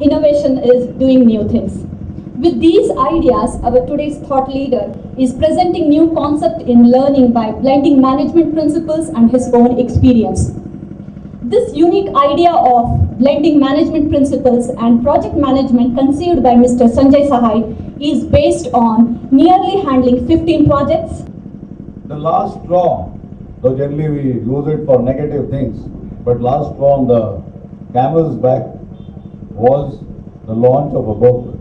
Innovation is doing new things. With these ideas, our today's thought leader is presenting new concept in learning by blending management principles and his own experience. This unique idea of blending management principles and project management conceived by Mr. Sanjay Sahai is based on nearly handling 15 projects. The last straw, though generally we use it for negative things, but last straw on the camel's back was the launch of a book.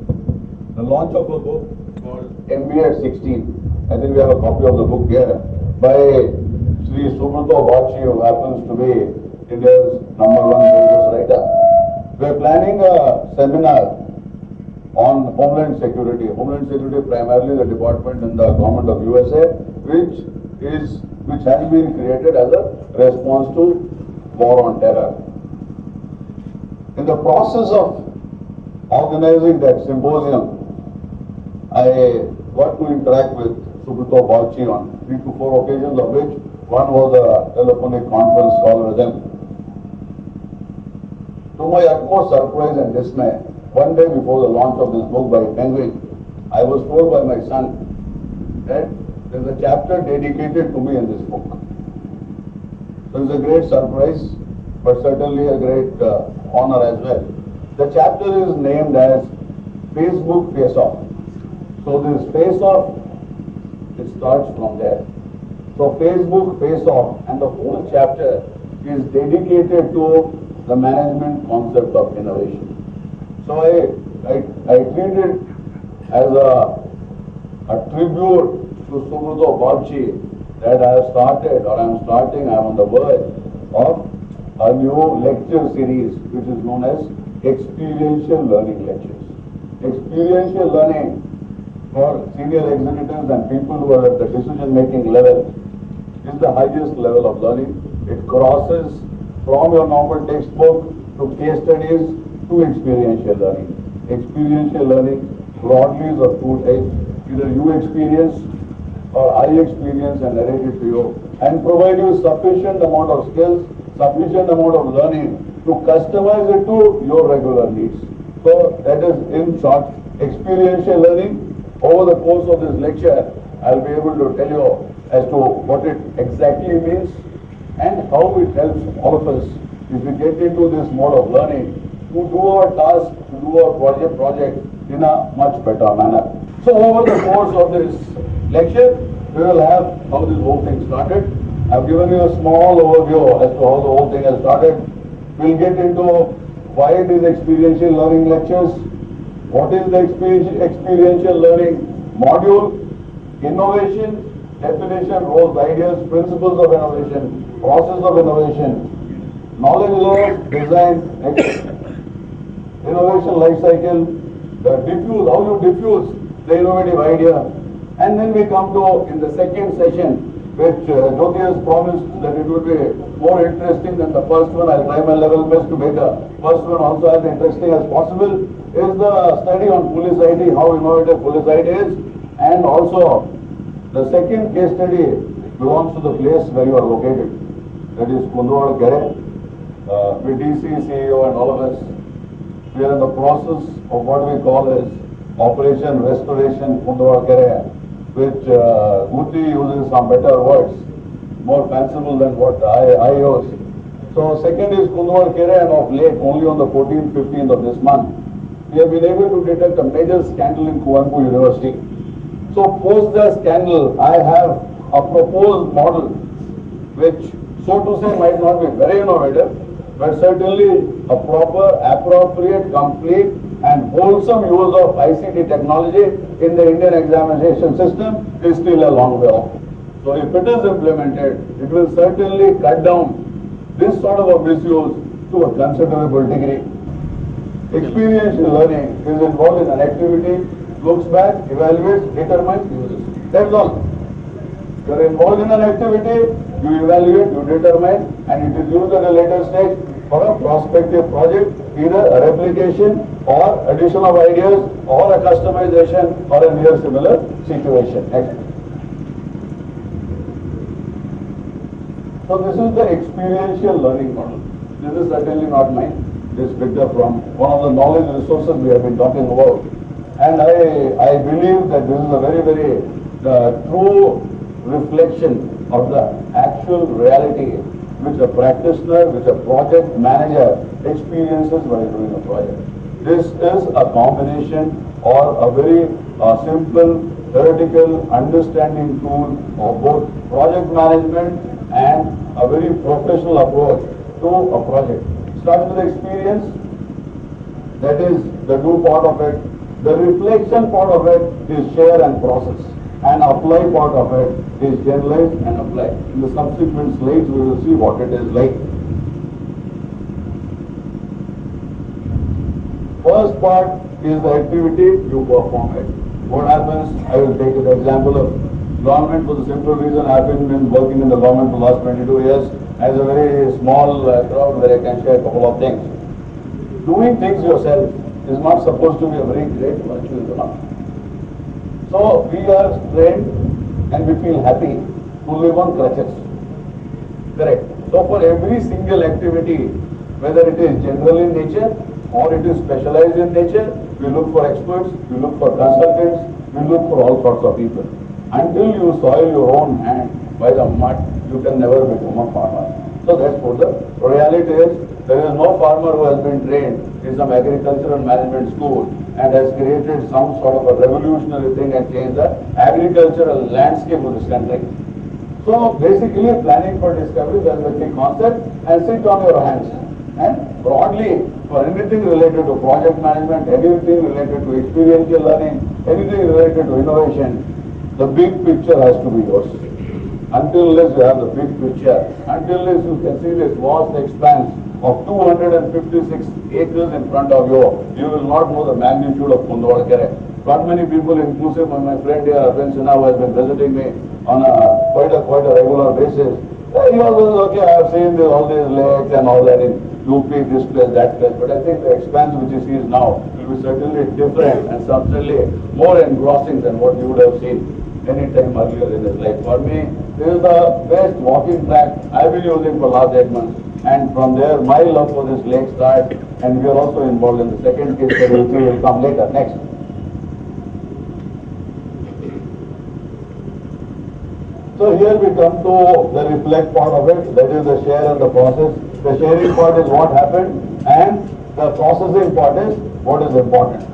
The launch of a book called MBA at 16. I think we have a copy of the book here by Sri Subrata Bachi, who happens to be India's #1 business writer. We are planning a seminar on Homeland Security. Homeland Security primarily the department in the government of USA, which has been created as a response to war on terror. In the process of organizing that symposium, I got to interact with Subrata Bachi on 3 to 4 occasions, of which one was a telephonic conference call with him. To my utmost surprise and dismay, one day before the launch of this book by Penguin, I was told by my son that there is a chapter dedicated to me in this book. So it's a great surprise, but certainly a great honor as well. The chapter is named as Facebook Face Off. So this Face Off, it starts from there. So Facebook Face Off, and the whole chapter is dedicated to the management concept of innovation. So I treat it as a tribute to Subrata Bachi that I have started, or I am on the verge of a new lecture series which is known as Experiential Learning Lectures. Experiential learning for senior executives and people who are at the decision-making level is the highest level of learning. It crosses from your normal textbook to case studies to experiential learning. Experiential learning broadly is of two types. Either you experience or I experience and narrate it to you and provide you sufficient amount of skills, sufficient amount of learning to customize it to your regular needs. So that is in short experiential learning. Over the course of this lecture, I'll be able to tell you as to what it exactly means and how it helps all of us if we get into this mode of learning to do our task, to do our project in a much better manner. So over the course of this lecture, we will have how this whole thing started. I've given you a small overview as to how the whole thing has started. We'll get into why these experiential learning lectures, what is the experiential learning module, innovation, definition, roles, ideas, principles of innovation, process of innovation, knowledge layer, design, innovation life cycle, how you diffuse the innovative idea, and then we come to, in the second session, which Jyoti has promised that it will be more interesting than the first one. I'll try my level best to make the first one also as interesting as possible, is the study on police ID, how innovative police ID is, and also the second case study belongs to the place where you are located, that is Kundwal Kere. With DC, CEO and all of us, we are in the process of what we call as Operation Restoration Kundwal Kere, which Guti uses some better words, more fanciful than what I use. So second is Kundwal Kere, and of late, only on the 14th, 15th of this month, we have been able to detect a major scandal in Kuvempu University. So post the scandal, I have a proposed model which, so to say, might not be very innovative, but certainly a proper, appropriate, complete and wholesome use of ICT technology in the Indian examination system is still a long way off. So if it is implemented, it will certainly cut down this sort of a misuse to a considerable degree. Experiential learning is involved in an activity, looks back, evaluates, determines, uses. That's all. You are involved in an activity, you evaluate, you determine, and it is used at a later stage for a prospective project, either a replication or addition of ideas or a customization or a near similar situation. Next. So this is the experiential learning model. This is certainly not mine. is picked up from one of the knowledge resources we have been talking about. And I believe that this is a very, very true reflection of the actual reality which a practitioner, which a project manager experiences while doing a project. This is a combination or a very simple theoretical understanding tool of both project management and a very professional approach to a project. Starts with experience, that is the do part of it. The reflection part of it is share and process. And apply part of it is generalize and apply. In the subsequent slides we will see what it is like. First part is the activity, you perform it. What happens? I will take the example of government for the simple reason I have been working in the government for the last 22 years as a very small crowd where I can share a couple of things. Doing things yourself is not supposed to be a very great virtue, is it not? So we are trained and we feel happy to live on crutches. Correct. So for every single activity, whether it is general in nature or it is specialized in nature, we look for experts, we look for consultants, we look for all sorts of people. Until you soil your own hand by the mud, you can never become a farmer. So that's what the reality is. There is no farmer who has been trained in some agricultural management school and has created some sort of a revolutionary thing and changed the agricultural landscape of this country. So basically planning for discovery is the key concept and sit on your hands. And broadly, for anything related to project management, anything related to experiential learning, anything related to innovation, the big picture has to be yours. Until you have the big picture, until you can see this vast expanse of 256 acres in front of you, you will not know the magnitude of Kundwalakere. Not many people, inclusive of my friend here, Arvind Sinha, who has been visiting me on quite a regular basis. He was okay, I have seen all these lakes and all that in UP, this place, that place, but I think the expanse which he sees now will be certainly different and certainly more engrossing than what you would have seen any time earlier in his life. For me, this is the best walking track I've been using for last 8 months. And from there, my love for this lake starts, and we are also involved in the second case study, which will come later. Next. So here we come to the reflect part of it, that is the share and the process. The sharing part is what happened, and the processing part is what is important.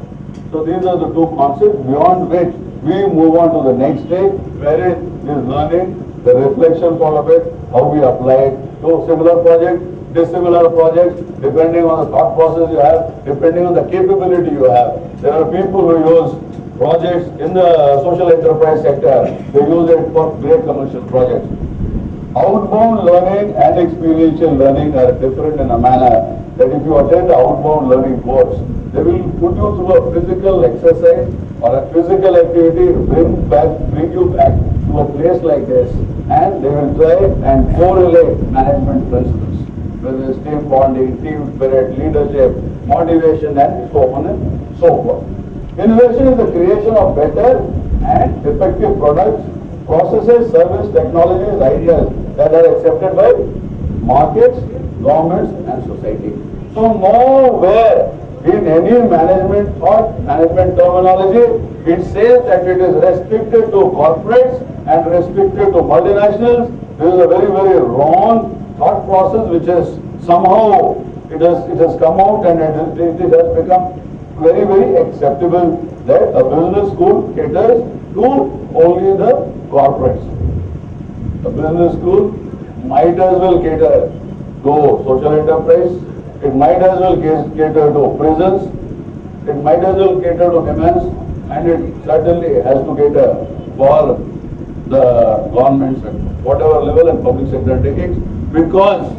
So these are the two concepts beyond which we move on to the next stage, where it is learning, the reflection part of it, how we apply it to similar projects, dissimilar projects, depending on the thought process you have, depending on the capability you have. There are people who use projects in the social enterprise sector, they use it for great commercial projects. Outbound learning and experiential learning are different in a manner that if you attend the outbound learning course, they will put you through a physical exercise or a physical activity, bring you back to a place like this, and they will try and correlate management principles, whether it's team bonding, team spirit, leadership, motivation, and so on and so forth. Innovation is the creation of better and effective products, processes, service, technologies, ideas that are accepted by markets, governments, and society. So nowhere in any management thought, management terminology, it says that it is restricted to corporates and restricted to multinationals. This is a very, very wrong thought process which is somehow, it has come out and it has become very, very acceptable that a business school caters to only the corporates. A business school might as well cater to social enterprise, it might as well cater to prisons, it might as well cater to defense, and it certainly has to cater for the government sector, whatever level and public sector undertakings, because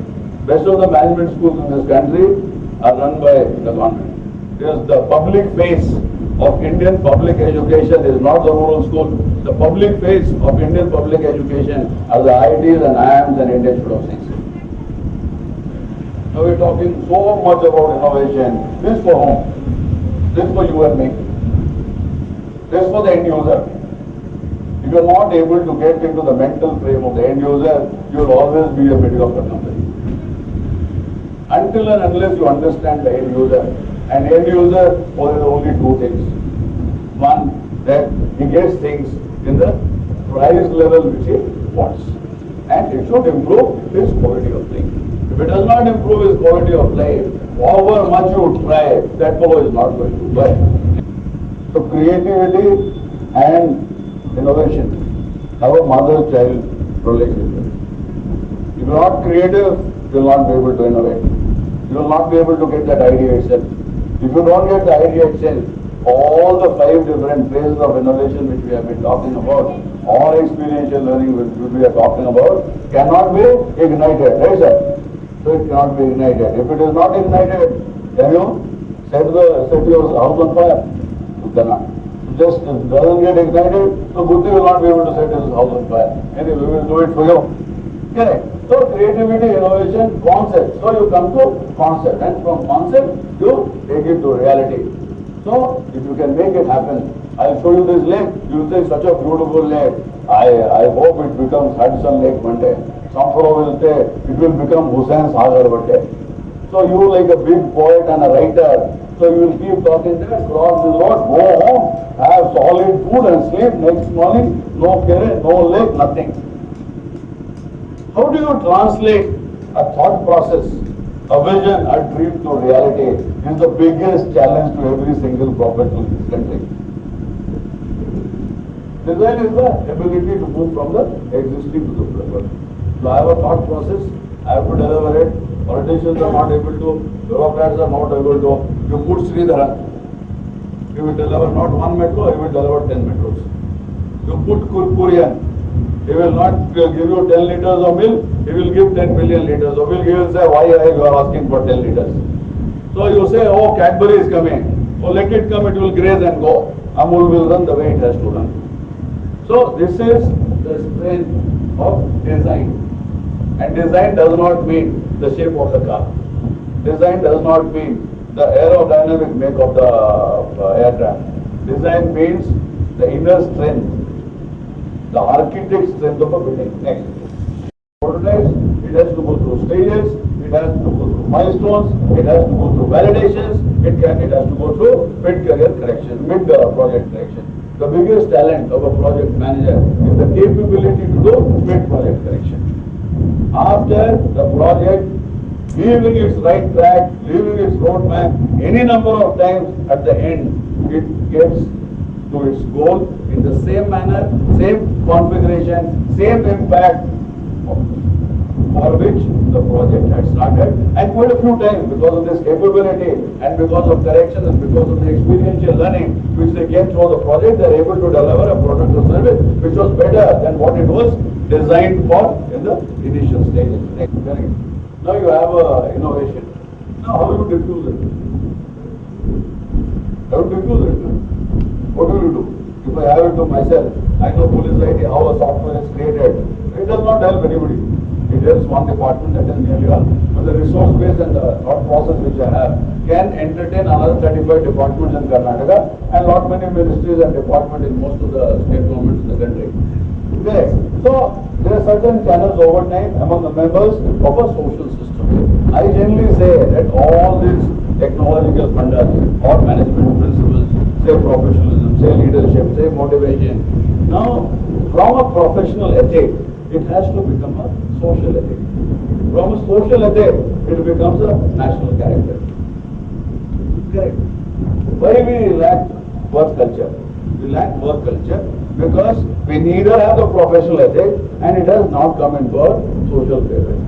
rest of the management schools in this country are run by the government. Because the public face of Indian public education is not the rural school. The public face of Indian public education are the IITs and IIMs and Indian Institute of Science. Now we're talking so much about innovation. This for whom? This for you and me. This for the end user. If you're not able to get into the mental frame of the end user, you'll always be a mediocre company. until and unless you understand the end user. And end user for only two things. One, that he gets things in the price level which he wants. And it should improve his quality of life. If it does not improve his quality of life, however much you try, that fellow is not going to buy. So creativity and innovation have a mother-child relationship. If you are not creative, you will not be able to innovate. You will not be able to get that idea itself. If you don't get the idea itself, all the 5 different phases of innovation which we have been talking about, or experiential learning which we are talking about, cannot be ignited, right sir? So it cannot be ignited. If it is not ignited, can you set your house on fire? You cannot. Just doesn't get ignited, so Buddhi will not be able to set his house on fire. Anyway, we will do it for you. Correct. So creativity, innovation, concept. So you come to concept, and from concept you take it to reality. So if you can make it happen, I'll show you this lake. You will say such a beautiful lake. I hope it becomes Hudson Lake one day. Some fellow will say it will become Hussain Sagar one day. So you like a big poet and a writer, so you will keep talking there, cross this road, go home, have solid food and sleep. Next morning, no care, no lake, nothing. How do you translate a thought process, a vision, a dream to reality? Is the biggest challenge to every single professional in this country. Design is the ability to move from the existing to the present. So I have a thought process, I have to deliver it. Politicians are not able to, bureaucrats are not able to. You put Sridharan, he will deliver not 1 metro, he will deliver 10 metros. You put Kurkurian, he will not give you 10 liters of milk, he will give 10 million liters of milk. He will say, why are you asking for 10 liters? So you say, oh, Cadbury is coming. Oh, let it come, it will graze and go. Amul will run the way it has to run. So this is the strength of design. And design does not mean the shape of the car. Design does not mean the aerodynamic make of the aircraft. Design means the inner strength, the architect's strength of a building. Next. Prototypes, it has to go through stages, it has to go through milestones, it has to go through validations, it has to go through mid-career correction, mid-project correction. The biggest talent of a project manager is the capability to do mid-project correction. After the project leaving its right track, leaving its roadmap, any number of times at the end, it gets to its goal in the same manner, same configuration, same impact for which the project had started, and quite a few times because of this capability and because of correction and because of the experiential learning which they get through the project, they are able to deliver a product or service which was better than what it was designed for in the initial stages. Now you have innovation. Now how do you diffuse it? How do you diffuse it? What do you do? If I have it to myself, I know police idea how a software is created. It does not help anybody. It helps one department, that is nearly all. But the resource base and the thought process which I have can entertain another 35 departments in Karnataka and lot many ministries and departments in most of the state governments in the country. Okay. So there are certain channels over time among the members of a social system. I generally say that all these technological funders or management principles, say professionalism, say leadership, say motivation. Now, from a professional ethic, it has to become a social ethic. From a social ethic, it becomes a national character. Correct. Why we lack work culture? We lack work culture because we neither have the professional ethic and it has not come into our social fabric.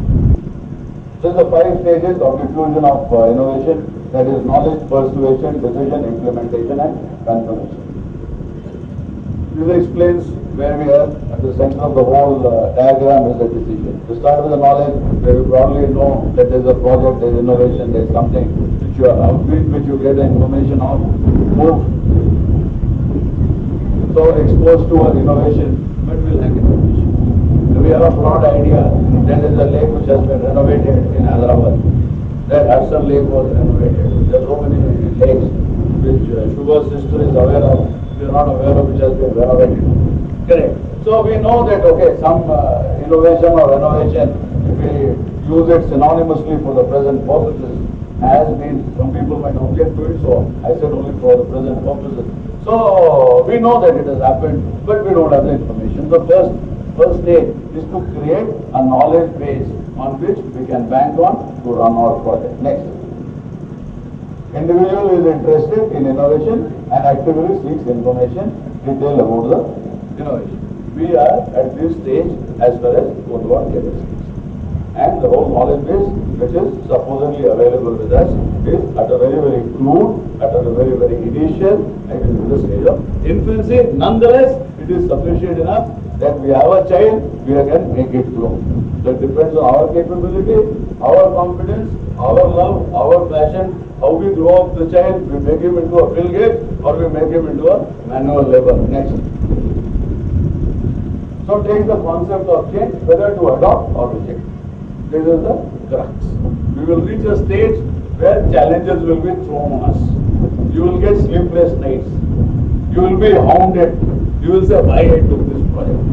So the 5 stages of diffusion of innovation, that is knowledge, persuasion, decision, implementation and confirmation. This explains where we are. At the center of the whole diagram is the decision. To start with the knowledge, where you broadly know that there is a project, there is innovation, there is something which you get the information on, move. So exposed to an innovation, but we'll have information. If we have a broad idea, then there is a lake which has been renovated in Hyderabad. That Hudson Lake was renovated. There are so many lakes which Shubha's sister is aware of, we are not aware of, which has been renovated. Correct. So we know that, okay, some innovation or renovation, if we use it synonymously for the present purposes has been, some people might object to it, so I said only for the present purposes. So we know that it has happened, but we don't have the information. The first stage is to create a knowledge base on which we can bank on to run our project. Next. Individual is interested in innovation and actively seeks information detailed about the innovation. We are at this stage as far as Kodwar chemistry. And the whole knowledge base which is supposedly available with us is at a very, very crude, at a very, very initial, I will do the stage of infancy. Nonetheless, it is sufficient enough that we have a child, we can make it grow. So it depends on our capability, our confidence, our love, our passion, how we grow up the child, we make him into a Bill Gates or we make him into a manual labor. Next. So take the concept of change, whether to adopt or reject. This is the crux. We will reach a stage where challenges will be thrown on us. You will get sleepless nights. You will be hounded. You will say, why I took this project?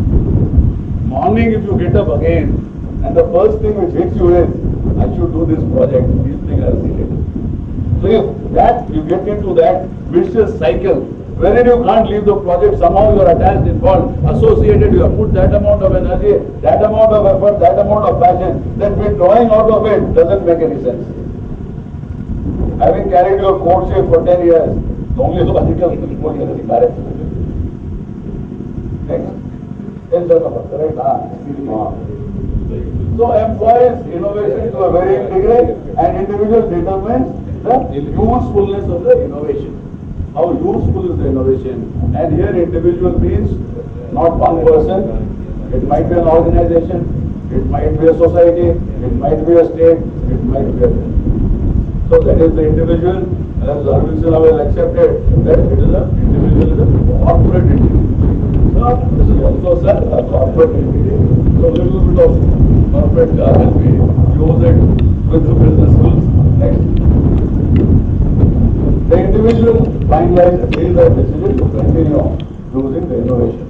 Morning if you get up again and the first thing which hits you is, I should do this project. These things are silly. So if you get into that vicious cycle, wherein you can't leave the project, somehow you are attached, involved, associated, you have put that amount of energy, that amount of effort, that amount of passion, that withdrawing out of it doesn't make any sense. Having carried your courtship for 10 years, the only logical thing is the marriage. Next. So employs innovation to a varying degree and individual determines the usefulness of the innovation. How useful is the innovation? And here individual means not one person. It might be an organization, it might be a society, it might be a state, it might be a... So that is the individual, as Arvind Sinha will accept it, that it is an individual, is a corporate entity. So this is also a corporate entity. So a little bit of corporate will be used with the business rules. Next. The individual finalizes their decision to continue using the innovation.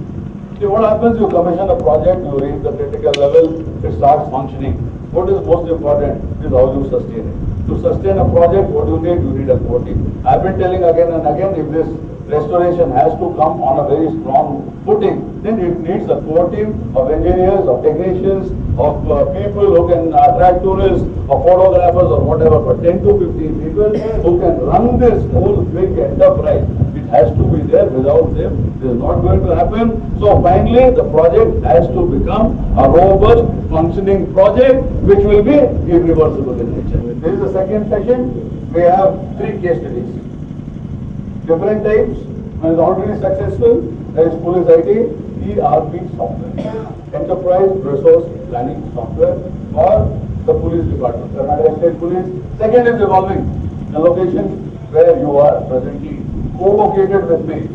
See what happens, you commission a project, you reach the critical level, it starts functioning. What is most important is how you sustain it. To sustain a project, what you need a core team. I've been telling again and again, if this restoration has to come on a very strong footing, then it needs a core team of engineers, of technicians, of people who can attract tourists, or photographers or whatever, but 10 to 15 people who can run this whole big enterprise. It has to be there. Without them, it is not going to happen. So finally, the project has to become a robust, functioning project which will be irreversible in nature. This is the second session. We have 3 case studies. Different types. One is already successful. There is police IT, ERP software, enterprise resource planning software, or the police department, Karnataka State Police. Second is evolving. The location where you are presently co-located with me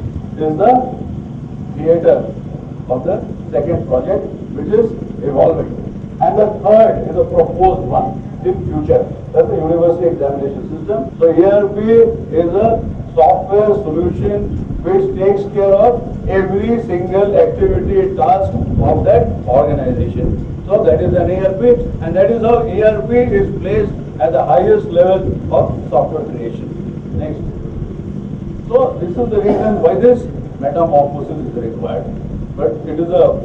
is the theatre of the second project, which is evolving. And the third is a proposed one in future. That's the university examination system. So ERP is a software solution which takes care of every single activity, task of that organization. So that is an ERP, and that is how ERP is placed at the highest level of software creation. Next. So this is the reason why this metamorphosis is required. But it is a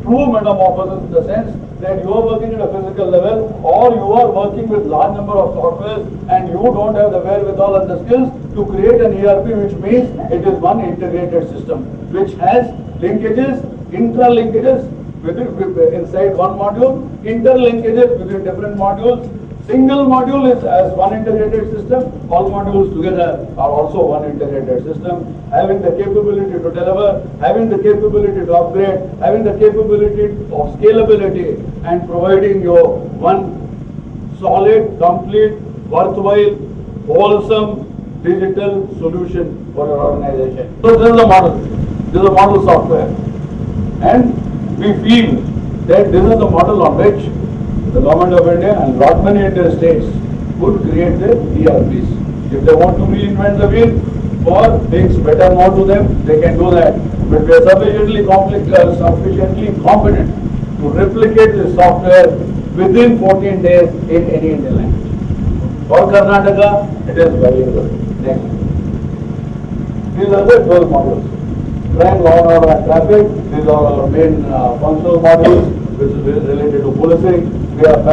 true metamorphosis in the sense that you are working at a physical level, or you are working with large number of softwares and you don't have the wherewithal and the skills to create an ERP, which means it is one integrated system which has linkages, intra-linkages inside one module, interlinkages between different modules. Single module is as one integrated system, all modules together are also one integrated system, having the capability to deliver, having the capability to upgrade, having the capability of scalability, and providing your one solid, complete, worthwhile, wholesome digital solution for your organization. So this is the model. This is the model software. And we feel that this is the model on which the government of India and lot many Indian states would create their ERPs. If they want to reinvent the wheel for things better known to them, they can do that. But we are sufficiently competent to replicate this software within 14 days in any Indian language. For Karnataka, it is bilingual. Next. These are the 12 modules. Crime, law and order and traffic, these are our main functional modules, which is related to policing. We have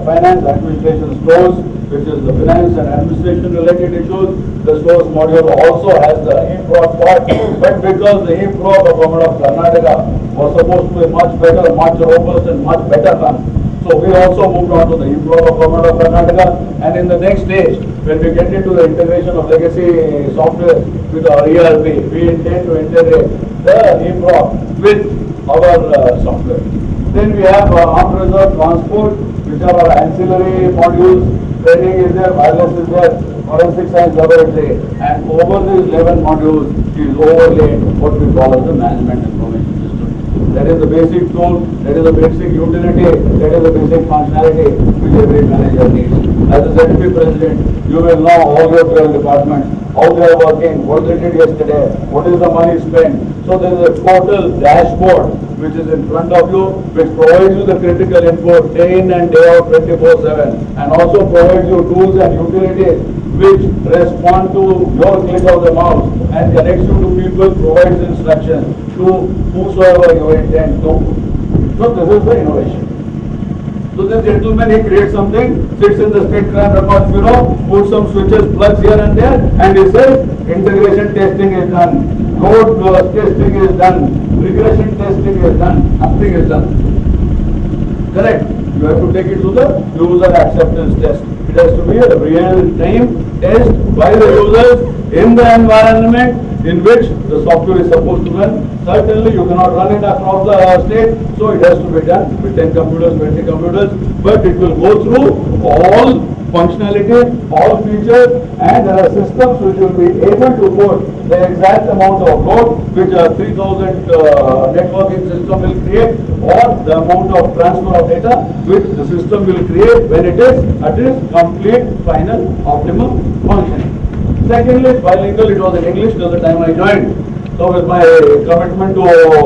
finance, administration, stores, which is the finance and administration related issues. The stores module also has the e-prod part, but because the e-prod of Government of Karnataka was supposed to be much better, much robust and much better run. So we also moved on to the e-prod of Government of Karnataka, and in the next stage, when we get into the integration of legacy software with our ERP, we intend to integrate the e-prod with our software. Then we have armed reserve transport, which are our ancillary modules. Training is there, wireless is there, forensic science laboratory, and over these 11 modules is overlaid what we call as the management information system. That is the basic tool, that is the basic utility, that is the basic functionality which every manager needs. As the ZP president, you will know all your 12 departments, how they are working, what they did yesterday, what is the money spent. So there is a total dashboard which is in front of you, which provides you the critical info day in and day out 24/7, and also provides you tools and utilities which respond to your click of the mouse and connects you to people, provides instructions to whosoever you intend to. So this is the innovation. So this gentleman, he creates something, sits in the State Crime Records Bureau, puts some switches, plugs here and there, and he says integration testing is done, load testing is done, regression testing is done, nothing is done. Correct? You have to take it to the user acceptance test. It has to be a real-time test by the users in the environment in which the software is supposed to run. Certainly you cannot run it across the state, so it has to be done with 10 computers, 20 computers, but it will go through all functionality, all features, and there are systems which will be able to put the exact amount of load which a 3000 networking system will create, or the amount of transfer of data which the system will create when it is at its complete, final, optimum functioning. Secondly, bilingual, it was in English till the time I joined. So with my commitment to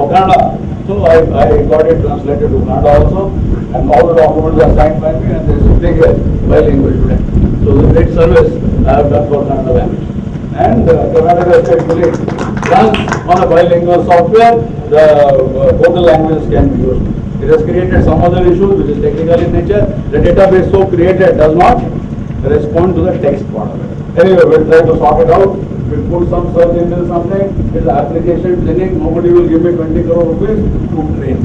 Kannada, so I got it translated to Kannada also, and all the documents are signed by me, and there is a big bilingual today. So the great service I have done for Kannada language. And Karnataka State Police runs on a bilingual software, the total languages can be used. It has created some other issues which is technical in nature. The database so created does not respond to the text part of it. Anyway, we'll try to sort it out. We'll put some search into something. It's an application training. Nobody will give me 20 crore rupees to train.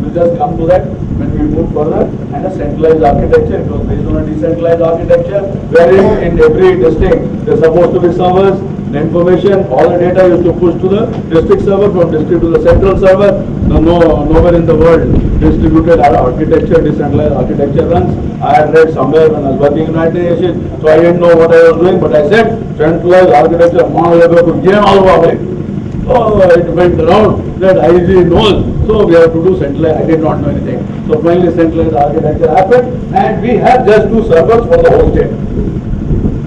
We'll just come to that when we move further. And a centralized architecture, it was based on a decentralized architecture, wherein in every district there's supposed to be servers. The information, all the data used to push to the district server, from district to the central server. Nowhere in the world distributed architecture, decentralized architecture runs. I had read somewhere when I was working in United Nations, so I didn't know what I was doing, but I said centralized architecture, monolithic to gain all of it. So it went around that IG knows, so we have to do centralized. I did not know anything. So finally centralized architecture happened, and we have just 2 servers for the whole state.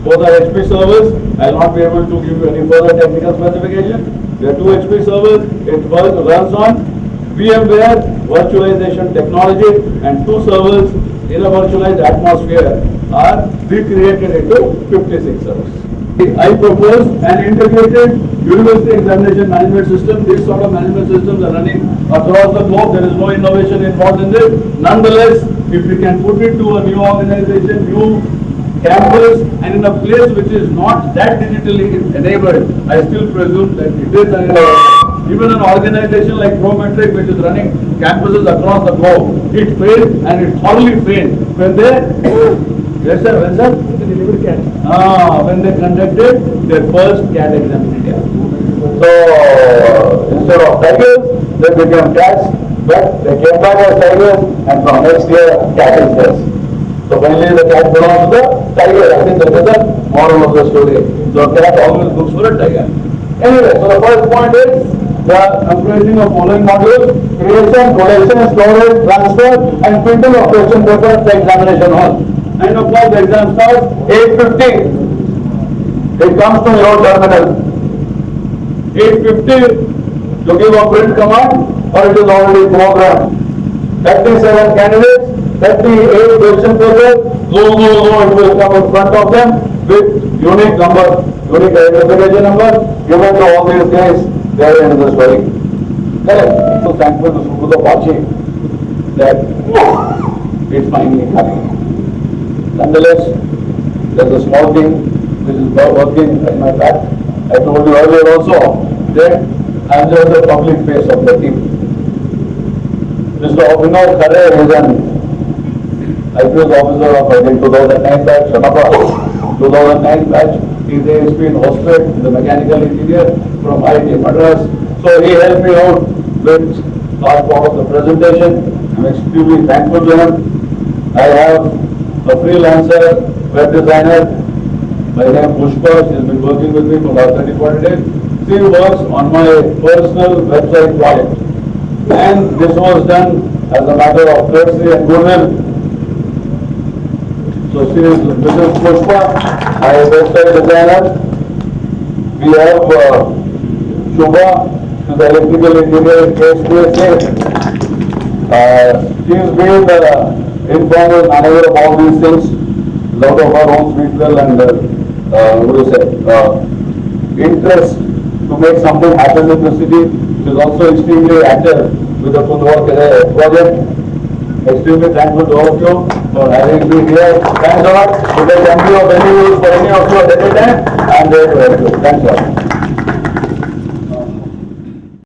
Both are HP servers. I will not be able to give you any further technical specification. There are 2 HP servers. It runs on VMware virtualization technology, and 2 servers in a virtualized atmosphere are recreated into 56 servers. I propose an integrated university examination management system. These sort of management systems are running across the globe. There is no innovation involved in this. Nonetheless, if we can put it to a new organization, new campus, and in a place which is not that digitally enabled, I still presume that it is even an organization like Prometric, which is running campuses across the globe, it failed, and it thoroughly failed when they yes sir, when sir? When they conducted their first CAT exam in India. So instead of tigers, they became cats, but they came back as tigers, and from next year cat is theirs. So finally the cat belongs to the tiger. I think that is the moral of the story. So cat always looks for a tiger. Anyway, so the first point is the comprising of following modules: creation, collection, storage, transfer, and printing of question papers to examination hall. 9 o'clock the exam starts, 8:50 it comes to your terminal. 8:50 you give a print command, or it is already programmed. 37 candidates, 38 question papers, no, it will come in front of them with unique number, unique identification number, given to all these guys, they are in the story. Correct? So thankful to Sukuta Pachi that it's finally happening. Nonetheless, there's a small thing which is working at my back. I told you earlier also that I'm just the public face of the team. Mr. Abhinav Khare is an IPS officer of I think 2009 batch, Shanapa, 2009 batch. He is ASP in Hospital, the mechanical engineer from IIT Madras. So he helped me out with large part of the presentation. I'm extremely thankful to him. I have a freelancer, web designer, by name Pushpa. She has been working with me for the last 30-40 days. She works on my personal website project. And this was done as a matter of courtesy and goodwill. So she is Mrs. Pushpa, my website designer. We have Shubha, she is electrical engineer in KSPSA. She has been the informal manager of all these things, out of her own sweet will and interest to make something happen in the city. She is also extremely active with the Kundwar project. Extremely thankful to all of you for having me here. Thanks a lot. If there can be of any use for any of you at any time, I am there to help you. Thanks a lot.